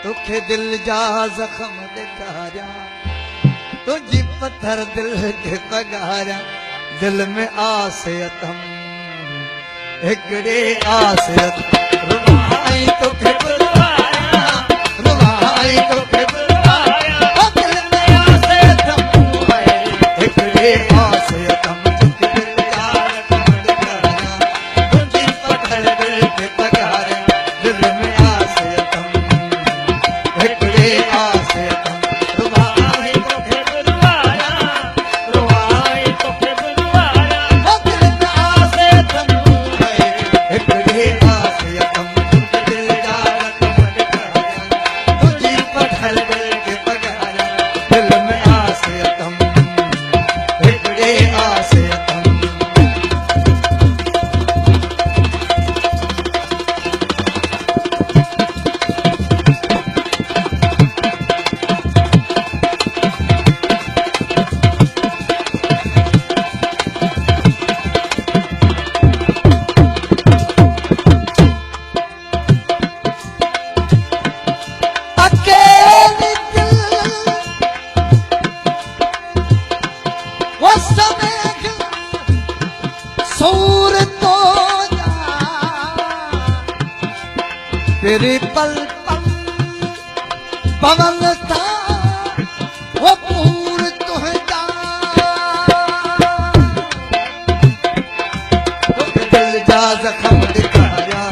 तुखे दिल जा जख्म दिखारा, तुझी पत्थर दिल के पगारा, दिल में आसियतम हिकड़े आसियत रुबाई तुखे बुलवाया, रुबाई तुखे बुलवाया, दिल में आसियतम हिकड़े आसियतम तुखे दिल जा जख्म दिखारा, तुझी पत्थर दिल के पगारा, दिल में आसियतम हिकड़े आसियतम रुबाई तुखे बुलवाया, रुबाई तुखे बुलवाया, दिल में आसियतम हिकड़े आसियतम तुखे दिल जा जख्म दिखारा, तुझी पत्थर दिल के पगारा, दिल में आसियतम हिकड़े आसियतम। अकेली दिल वो समेघ सूर तो जा, तेरे पल पल पवन था वो पूर तो जा, तुझे दिल जा जख्म दिखाया,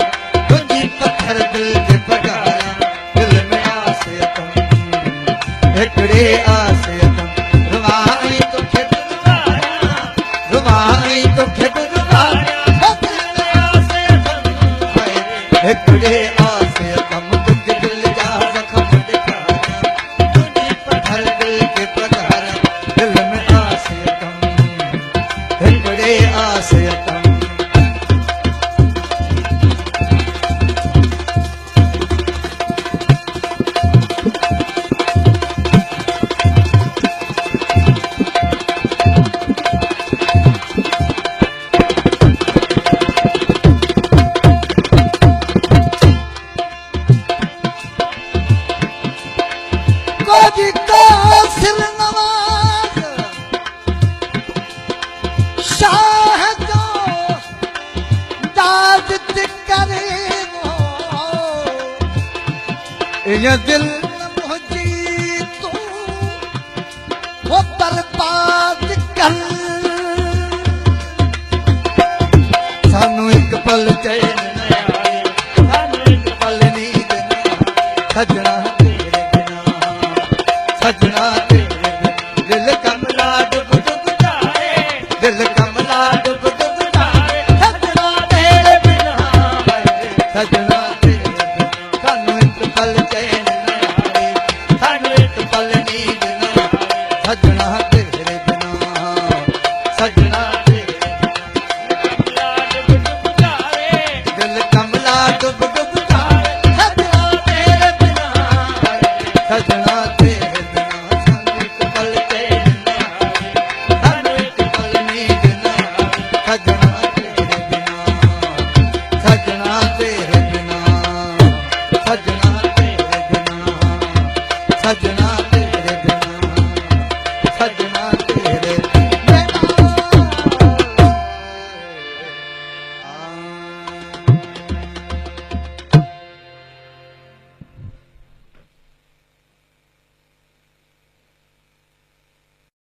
तुझी पत्थर दिल के पगारा, दिल में आसियतम हिकड़े आसियतम रुबाई तुखे बुलवाया, रुबाई तुखे बुलवाया, दिल में आसियतम हिकड़े आसियतम तुखे दिल जा जख्म दिखाया, तुझी पत्थर दिल के पगारा, दिल में आसियतम हिकड़े आसियतम। कोई कासिर नवाज शाह जो दाद करे ये दिल मुझी तू वो बर्बाद कर, सानू एक पल चैन न आए, सानू एक पल नींद न आए, सजना तेरे बिना, सजना तेरे बिना, दिल कमला डुब डुब जाए, दिल कमला डुब डुब जाए, सजना तेरे बिना, सजना तेरे बिना, सानू एक पल चैन न आए, सानू एक पल नींद न आए, सजना तेरे बिना, सजना तेरे बिना, दिल कमला डुब डुब जाए, सजना तेरे बिना, सजना तेरे बिना, सानू एक पल चैन न आए, सानू एक पल नींद न आए, सजना तेरे बिना, सजना तेरे बिना, सजना तेरे बिना, सजना